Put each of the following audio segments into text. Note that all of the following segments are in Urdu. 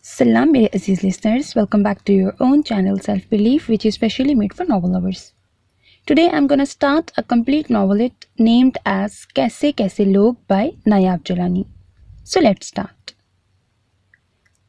Salam mere aziz listeners, welcome back to your own channel Self Belief, which is specially made for novel lovers. Today I'm gonna start a complete novelette named as Kaise Kaise Log by Nayab Jalani. So let's start.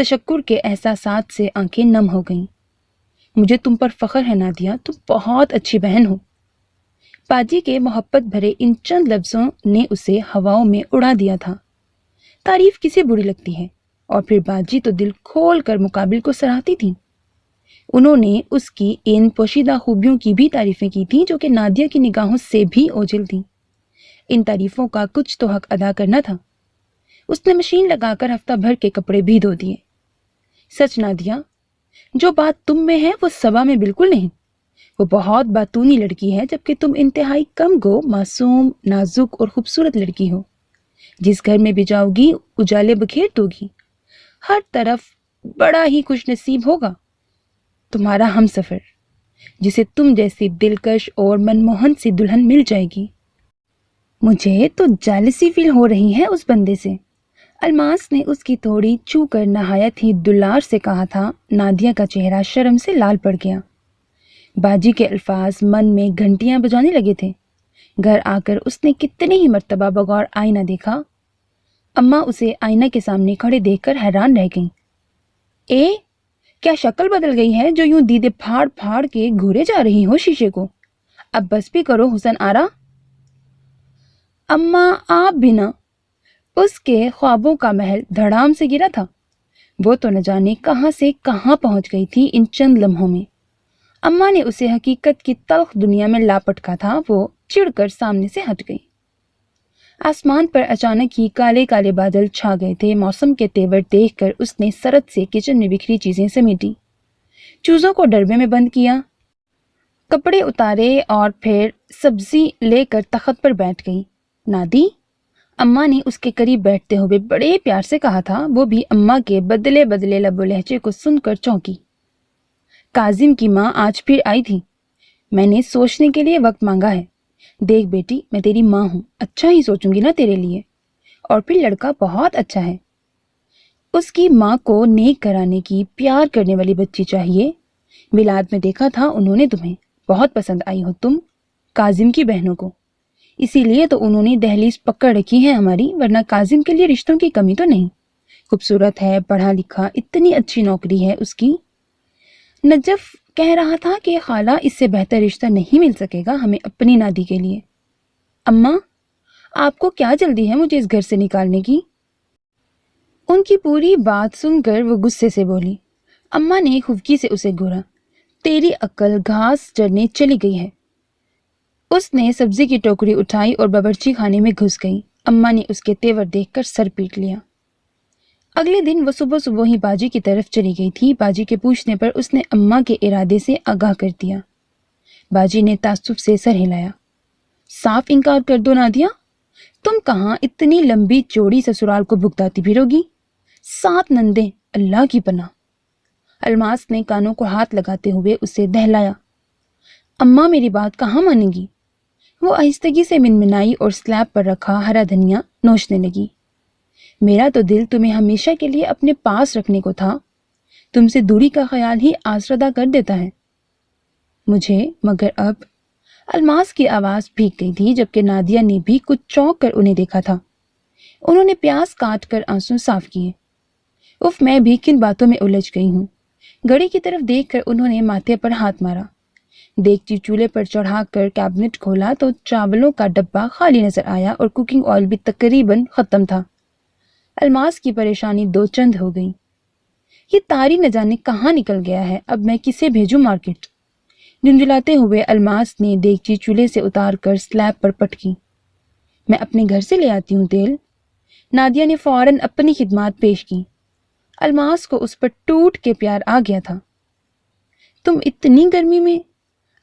تشکر کے احساسات سے آنکھیں نم ہو گئیں۔ مجھے تم پر فخر ہے نادیہ، تم بہت اچھی بہن ہو۔ باجی کے محبت بھرے ان چند لفظوں نے اسے ہواؤں میں اڑا دیا تھا۔ تعریف کسے بری لگتی ہے، اور پھر باجی تو دل کھول کر مقابل کو سراہتی تھیں۔ انہوں نے اس کی ان پوشیدہ خوبیوں کی بھی تعریفیں کی تھیں جو کہ نادیہ کی نگاہوں سے بھی اوجھل تھیں۔ ان تعریفوں کا کچھ تو حق ادا کرنا تھا۔ اس نے مشین لگا کر ہفتہ بھر کے کپڑے بھی دھو دیے۔ سچ نادیہ، جو بات تم میں ہے وہ صبا میں بالکل نہیں۔ وہ بہت باتونی لڑکی ہے، جبکہ تم انتہائی کم گو، معصوم، نازک اور خوبصورت لڑکی ہو۔ جس گھر میں بھی جاؤ گی اجالے بکھیر دو گی۔ ہر طرف بڑا ہی خوش نصیب ہوگا تمہارا ہم سفر، جسے تم جیسی دلکش اور منموہن سی دلہن مل جائے گی۔ مجھے تو جالسی فیل ہو رہی ہے اس بندے سے، الماس نے اس کی تھوڑی چھو کر نہایت ہی دلار سے کہا تھا۔ نادیہ کا چہرہ شرم سے لال پڑ گیا۔ باجی کے الفاظ من میں گھنٹیاں بجانے لگے تھے۔ گھر آ کر اس نے کتنی ہی مرتبہ بغور آئینہ دیکھا۔ اماں اسے آئینہ کے سامنے کھڑے دیکھ کر حیران رہ گئیں۔ کیا شکل بدل گئی ہے جو یوں دیدے پھاڑ پھاڑ کے گھورے جا رہی ہو شیشے کو؟ اب بس بھی کرو حسن آرا۔ اماں آپ بھی نہ۔ اس کے خوابوں کا محل دھڑام سے گرا تھا۔ وہ تو نہ جانے کہاں سے کہاں پہنچ گئی تھی ان چند لمحوں میں۔ اماں نے اسے حقیقت کی تلخ دنیا میں لاپٹکا تھا۔ وہ چڑ کر سامنے سے ہٹ گئی۔ آسمان پر اچانک ہی کالے کالے بادل چھا گئے تھے۔ موسم کے تیور دیکھ کر اس نے سرت سے کچن میں بکھری چیزیں سمیٹی، چوزوں کو ڈربے میں بند کیا، کپڑے اتارے اور پھر سبزی لے کر تخت پر بیٹھ گئی۔ نادی، اماں نے اس کے قریب بیٹھتے ہوئے بڑے پیار سے کہا تھا۔ وہ بھی اماں کے بدلے بدلے لب و لہجے کو سن کر چونکی۔ کاظم کی ماں آج پھر آئی تھی۔ میں نے سوچنے کے لیے وقت مانگا ہے۔ دیکھ بیٹی، میں تیری ماں ہوں، اچھا ہی سوچوں گی نا تیرے لیے، اور پھر لڑکا بہت اچھا ہے۔ اس کی ماں کو نیک کرانے کی، پیار کرنے والی بچی چاہیے۔ میلاد میں دیکھا تھا انہوں نے تمہیں، بہت پسند آئی ہو تم کاظم کی بہنوں کو، اسی لیے تو انہوں نے دہلیز پکڑ رکھی ہے ہماری، ورنہ کاظم کے لیے رشتوں کی کمی تو نہیں۔ خوبصورت ہے، پڑھا لکھا، اتنی اچھی نوکری ہے اس کی۔ نجف کہہ رہا تھا کہ خالہ اس سے بہتر رشتہ نہیں مل سکے گا ہمیں اپنی نادی کے لیے۔ اماں، آپ کو کیا جلدی ہے مجھے اس گھر سے نکالنے کی؟ ان کی پوری بات سن کر وہ غصے سے بولی۔ اماں نے خفگی سے اسے گھورا۔ تیری عقل گھاس چرنے چلی گئی ہے۔ اس نے سبزی کی ٹوکری اٹھائی اور باورچی خانے میں گھس گئی۔ اماں نے اس کے تیور دیکھ کر سر پیٹ لیا۔ اگلے دن وہ صبح صبح ہی باجی کی طرف چلی گئی تھی۔ باجی کے پوچھنے پر اس نے اماں کے ارادے سے آگاہ کر دیا۔ باجی نے تعصب سے سر ہلایا۔ صاف انکار کر دو نادیہ، تم کہاں اتنی لمبی چوڑی سسرال کو بھگتاتی پھرو گی؟ 7 نندیں، اللہ کی پناہ۔ الماس نے کانوں کو ہاتھ لگاتے ہوئے اسے دہلایا۔ اماں میری بات کہاں مانے گی؟ وہ آہستگی سے منمنائی اور سلیب پر رکھا ہرا دھنیا نوچنے لگی۔ میرا تو دل تمہیں ہمیشہ کے لیے اپنے پاس رکھنے کو تھا، تم سے دوری کا خیال ہی آسردہ کر دیتا ہے مجھے، مگر اب۔ الماس کی آواز بھیگ گئی تھی، جبکہ نادیہ نے بھی کچھ چونک کر انہیں دیکھا تھا۔ انہوں نے پیاز کاٹ کر آنسو صاف کیے۔ اف، میں بھی کن باتوں میں الجھ گئی ہوں۔ گھڑی کی طرف دیکھ کر انہوں نے ماتھے پر ہاتھ مارا۔ دیگچی چولہے پر چڑھا کر کیبنٹ کھولا تو چاولوں کا ڈبہ خالی نظر آیا اور کوکنگ آئل بھی تقریباً ختم تھا۔ الماس کی پریشانی 2 چند ہو گئی۔ یہ تاری نہ جانے کہاں نکل گیا ہے، اب میں کسے بھیجوں مارکیٹ؟ جھنجھلاتے ہوئے الماس نے دیگچی چولہے سے اتار کر سلیب پر پٹکی۔ میں اپنے گھر سے لے آتی ہوں تیل۔ نادیہ نے فوراً اپنی خدمات پیش کی۔ الماس کو اس پر ٹوٹ کے پیار آ گیا تھا۔ تم اتنی گرمی میں؟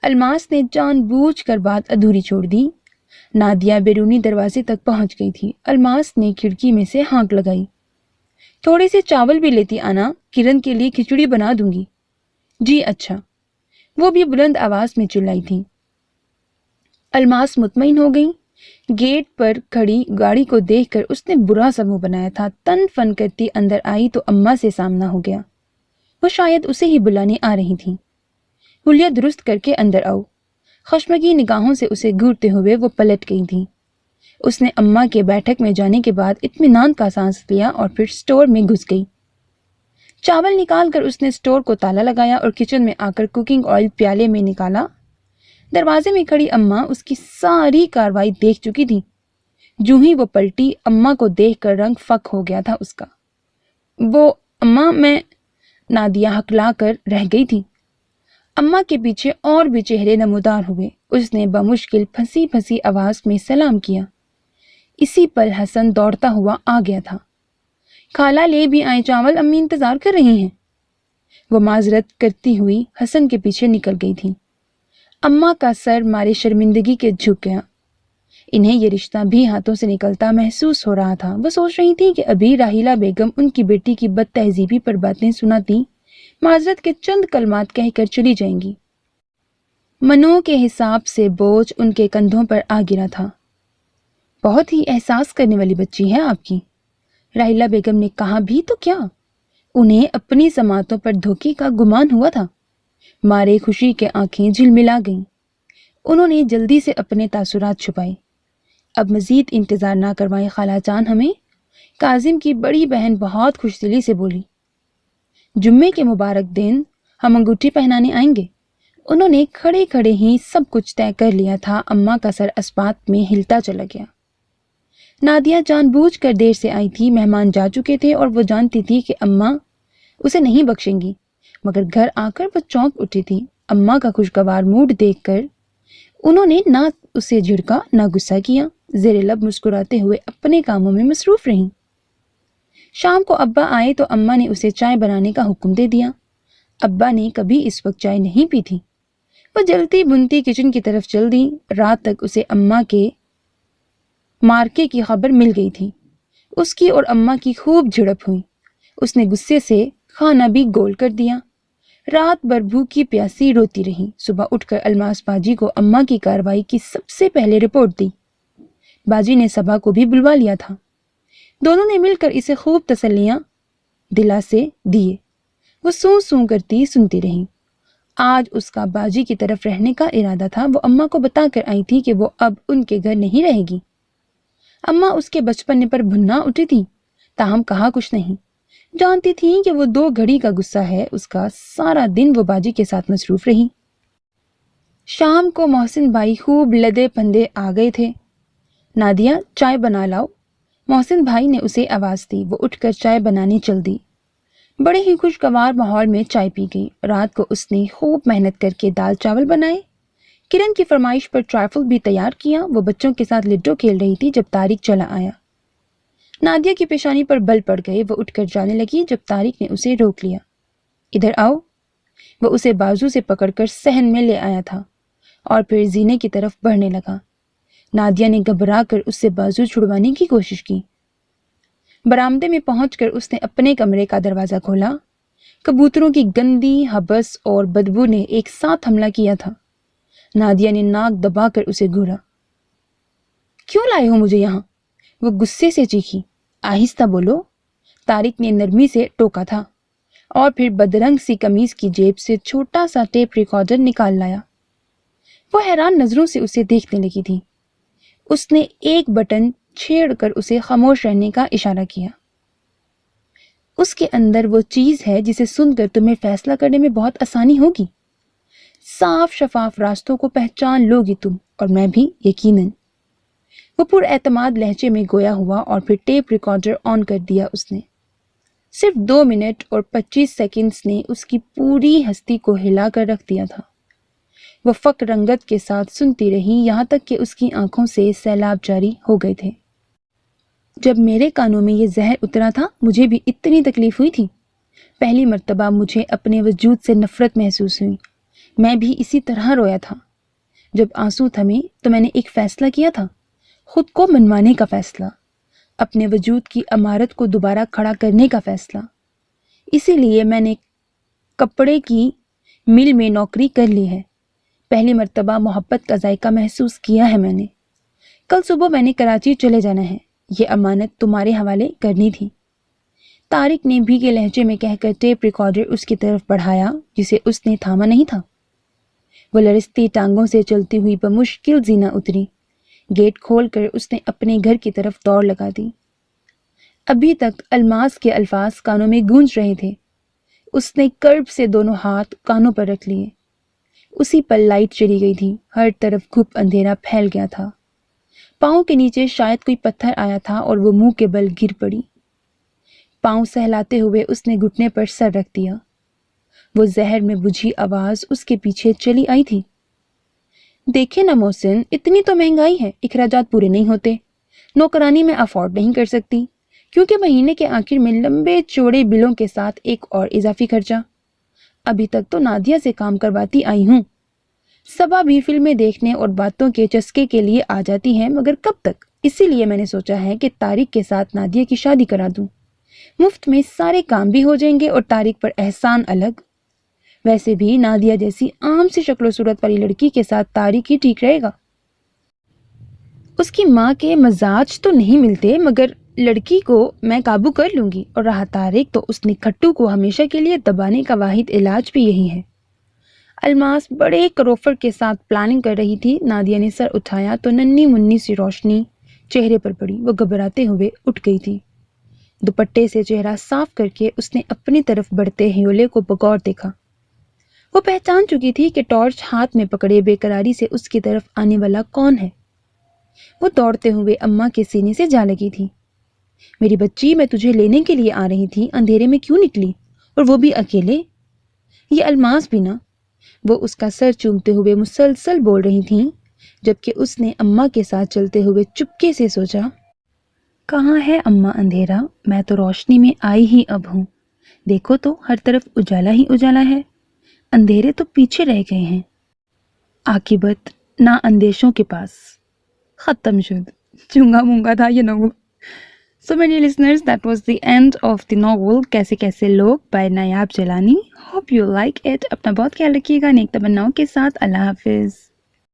الماس نے جان بوجھ کر بات ادھوری چھوڑ دی۔ نادیہ بیرونی دروازے تک پہنچ گئی تھی۔ الماس نے کھڑکی میں سے ہانک لگائی۔ تھوڑے سے چاول بھی لیتی آنا، کرن کے لیے کھچڑی بنا دوں گی۔ جی اچھا، وہ بھی بلند آواز میں چلائی تھی۔ الماس مطمئن ہو گئی۔ گیٹ پر کھڑی گاڑی کو دیکھ کر اس نے برا سا منہ بنایا تھا۔ تن فن کرتی اندر آئی تو اماں سے سامنا ہو گیا۔ وہ شاید اسے ہی بلانے آ رہی تھیں۔ حلیہ درست کر کے اندر آؤ۔ خشمگی نگاہوں سے اسے گھورتے ہوئے وہ پلٹ گئی تھیں۔ اس نے اماں کے بیٹھک میں جانے کے بعد اطمینان کا سانس لیا اور پھر سٹور میں گھس گئی۔ چاول نکال کر اس نے اسٹور کو تالا لگایا اور کچن میں آ کر کوکنگ آئل پیالے میں نکالا۔ دروازے میں کھڑی اماں اس کی ساری کاروائی دیکھ چکی تھی۔ جو ہی وہ پلٹی، اماں کو دیکھ کر رنگ فک ہو گیا تھا اس کا۔ وہ اماں، میں نادیہ ہکلا کر رہ گئی تھی۔ اماں کے پیچھے اور بھی چہرے نمودار ہوئے۔ اس نے بمشکل پھنسی پھنسی آواز میں سلام کیا۔ اسی پل حسن دوڑتا ہوا آ گیا تھا۔ خالہ لے بھی آئے چاول، امی انتظار کر رہی ہیں۔ وہ معذرت کرتی ہوئی حسن کے پیچھے نکل گئی تھی۔ اماں کا سر مارے شرمندگی کے جھک گیا۔ انہیں یہ رشتہ بھی ہاتھوں سے نکلتا محسوس ہو رہا تھا۔ وہ سوچ رہی تھی کہ ابھی راحیلہ بیگم ان کی بیٹی کی بد تہذیبی پر باتیں سناتی، معذرت کے چند کلمات کہہ کر چلی جائیں گی۔ منوں کے حساب سے بوجھ ان کے کندھوں پر آ گرا تھا۔ بہت ہی احساس کرنے والی بچی ہے آپ کی، راحیلہ بیگم نے کہا بھی تو کیا؟ انہیں اپنی سماعتوں پر دھوکے کا گمان ہوا تھا۔ مارے خوشی کے آنکھیں جھلملا گئیں۔ انہوں نے جلدی سے اپنے تاثرات چھپائے۔ اب مزید انتظار نہ کروائیں خالہ جان ہمیں، کاظم کی بڑی بہن بہت خوش دلی سے بولی۔ جمعے کے مبارک دن ہم انگوٹھی پہنانے آئیں گے۔ انہوں نے کھڑے کھڑے ہی سب کچھ طے کر لیا تھا۔ اماں کا سر اسپات میں ہلتا چلا گیا۔ نادیہ جان بوجھ کر دیر سے آئی تھی۔ مہمان جا چکے تھے اور وہ جانتی تھی کہ اماں اسے نہیں بخشیں گی، مگر گھر آ کر وہ چونک اٹھی تھی۔ اماں کا خوشگوار موڈ دیکھ کر انہوں نے نہ اسے جھڑکا نہ غصہ کیا، زیر لب مسکراتے ہوئے اپنے کاموں میں مصروف رہیں۔ شام کو ابا آئے تو اماں نے اسے چائے بنانے کا حکم دے دیا۔ ابا نے کبھی اس وقت چائے نہیں پی تھی۔ وہ جلتی بنتی کچن کی طرف چل دی۔ رات تک اسے اماں کے مارکے کی خبر مل گئی تھی۔ اس کی اور اماں کی خوب جھڑپ ہوئی۔ اس نے غصے سے کھانا بھی گول کر دیا۔ رات بھر بھوکی پیاسی روتی رہی۔ صبح اٹھ کر الماس باجی کو اماں کی کارروائی کی سب سے پہلے رپورٹ دی۔ باجی نے صبا کو بھی بلوا لیا تھا۔ دونوں نے مل کر اسے خوب تسلیاں دلاسے دیے۔ وہ سوں سوں کرتی سنتی رہی۔ آج اس کا باجی کی طرف رہنے کا ارادہ تھا۔ وہ اماں کو بتا کر آئی تھی کہ وہ اب ان کے گھر نہیں رہے گی۔ اماں اس کے بچپنے پر بھنا اٹھی تھی، تاہم کہا کچھ نہیں۔ جانتی تھی کہ وہ 2 گھڑی کا غصہ ہے اس کا۔ سارا دن وہ باجی کے ساتھ مصروف رہی۔ شام کو محسن بھائی خوب لدے پندے آ گئے تھے۔ نادیہ چائے بنا لاؤ، محسن بھائی نے اسے آواز دی۔ وہ اٹھ کر چائے بنانے چل دی۔ بڑے ہی خوشگوار ماحول میں چائے پی گئی۔ رات کو اس نے خوب محنت کر کے دال چاول بنائے۔ کرن کی فرمائش پر ٹرائفل بھی تیار کیا۔ وہ بچوں کے ساتھ لڈو کھیل رہی تھی جب طارق چلا آیا۔ نادیہ کی پیشانی پر بل پڑ گئے۔ وہ اٹھ کر جانے لگی جب طارق نے اسے روک لیا۔ ادھر آؤ۔ وہ اسے بازو سے پکڑ کر صحن میں لے آیا تھا اور پھر زینے کی طرف بڑھنے لگا۔ نادیہ نے گھبرا کر اس سے بازو چھڑوانے کی کوشش کی۔ برآمدے میں پہنچ کر اس نے اپنے کمرے کا دروازہ کھولا۔ کبوتروں کی گندی ہبس اور بدبو نے ایک ساتھ حملہ کیا تھا۔ نادیہ نے ناک دبا کر اسے گھورا۔ کیوں لائے ہو مجھے یہاں؟ وہ غصے سے چیخی۔ آہستہ بولو، طارق نے نرمی سے ٹوکا تھا اور پھر بدرنگ سی قمیض کی جیب سے چھوٹا سا ٹیپ ریکارڈر نکال لایا۔ وہ حیران نظروں سے اسے دیکھنے لگی تھی۔ اس نے ایک بٹن چھیڑ کر اسے خاموش رہنے کا اشارہ کیا۔ اس کے اندر وہ چیز ہے جسے سن کر تمہیں فیصلہ کرنے میں بہت آسانی ہوگی۔ صاف شفاف راستوں کو پہچان لوگی تم، اور میں بھی یقیناً۔ وہ پر اعتماد لہجے میں گویا ہوا اور پھر ٹیپ ریکارڈر آن کر دیا اس نے۔ صرف 2 منٹ اور 25 سیکنڈز نے اس کی پوری ہستی کو ہلا کر رکھ دیا تھا۔ وہ فک رنگت کے ساتھ سنتی رہی یہاں تک کہ اس کی آنکھوں سے سیلاب جاری ہو گئے تھے۔ جب میرے کانوں میں یہ زہر اترا تھا مجھے بھی اتنی تکلیف ہوئی تھی۔ پہلی مرتبہ مجھے اپنے وجود سے نفرت محسوس ہوئی۔ میں بھی اسی طرح رویا تھا۔ جب آنسو تھمے تو میں نے ایک فیصلہ کیا تھا، خود کو منوانے کا فیصلہ، اپنے وجود کی عمارت کو دوبارہ کھڑا کرنے کا فیصلہ۔ اسی لیے میں نے کپڑے کی مل میں نوکری کر لی ہے۔ پہلی مرتبہ محبت کا ذائقہ محسوس کیا ہے میں نے۔ کل صبح میں نے کراچی چلے جانا ہے، یہ امانت تمہارے حوالے کرنی تھی۔ طارق نے بھیگے لہجے میں کہہ کر ٹیپ ریکارڈر اس کی طرف بڑھایا جسے اس نے تھاما نہیں تھا۔ وہ لرزتی ٹانگوں سے چلتی ہوئی بمشکل زینہ اتری۔ گیٹ کھول کر اس نے اپنے گھر کی طرف دوڑ لگا دی۔ ابھی تک الماس کے الفاظ کانوں میں گونج رہے تھے۔ اس نے کرب سے دونوں ہاتھ کانوں پر رکھ لیے۔ اسی پر لائٹ چلی گئی تھی، ہر طرف گھپ اندھیرا پھیل گیا تھا۔ پاؤں کے نیچے شاید کوئی پتھر آیا تھا اور وہ منہ کے بل گر پڑی۔ پاؤں سہلاتے ہوئے اس نے گھٹنے پر سر رکھ دیا۔ وہ زہر میں بجھی آواز اس کے پیچھے چلی آئی تھی۔ دیکھیں نا محسن، اتنی تو مہنگائی ہے، اخراجات پورے نہیں ہوتے، نوکرانی میں افورڈ نہیں کر سکتی، کیونکہ مہینے کے آخر میں لمبے چوڑے بلوں کے ساتھ ایک اور اضافی خرچہ۔ ابھی تک تو نادیہ سے کام کرواتی آئی ہوں۔ صبا بھی فلمیں دیکھنے اور باتوں کے چسکے کے لیے آ جاتی ہے، مگر کب تک؟ اسی لیے میں نے سوچا ہے کہ طارق کے ساتھ نادیہ کی شادی کرا دوں، مفت میں سارے کام بھی ہو جائیں گے اور طارق پر احسان الگ۔ ویسے بھی نادیہ جیسی عام سی شکل و صورت والی لڑکی کے ساتھ طارق ہی ٹھیک رہے گا۔ اس کی ماں کے مزاج تو نہیں ملتے، مگر لڑکی کو میں قابو کر لوں گی، اور رہا طارق تو اس نے کھٹو کو ہمیشہ کے لیے دبانے کا واحد علاج بھی یہی ہے۔ الماس بڑے کروفر کے ساتھ پلاننگ کر رہی تھی۔ نادیہ نے سر اٹھایا تو ننھی منی سی روشنی چہرے پر پڑی۔ وہ گھبراتے ہوئے اٹھ گئی تھی۔ دوپٹے سے چہرہ صاف کر کے اس نے اپنی طرف بڑھتے ہیولے کو بغور دیکھا۔ وہ پہچان چکی تھی کہ ٹارچ ہاتھ میں پکڑے بے قراری سے اس کی طرف آنے والا کون ہے۔ وہ دوڑتے ہوئے اماں کے سینے سے جا لگی تھی۔ میری بچی، میں تجھے لینے کے لیے آ رہی تھی، اندھیرے میں کیوں نکلی، اور وہ بھی اکیلے؟ یہ الماس بھی نا؟ وہ اس کا سر چومتے ہوئے مسلسل بول رہی تھیں، جبکہ اس نے اماں کے ساتھ چلتے ہوئے چپکے سے سوچا، کہاں ہے اماں اندھیرا؟ میں تو روشنی میں آئی ہی اب ہوں، دیکھو تو ہر طرف اجالا ہی اجالا ہے، اندھیرے تو پیچھے رہ گئے ہیں۔ عاقبت نا اندیشوں کے پاس۔ ختم شد۔ چونگا مونگا تھا یہ novel. So many listeners, that was the end of the novel کیسے کیسے لوگ by نایاب Jilani. Hope you like it. اپنا بہت خیال رکھیے گا نیک تمناؤں کے ساتھ۔ اللہ حافظ۔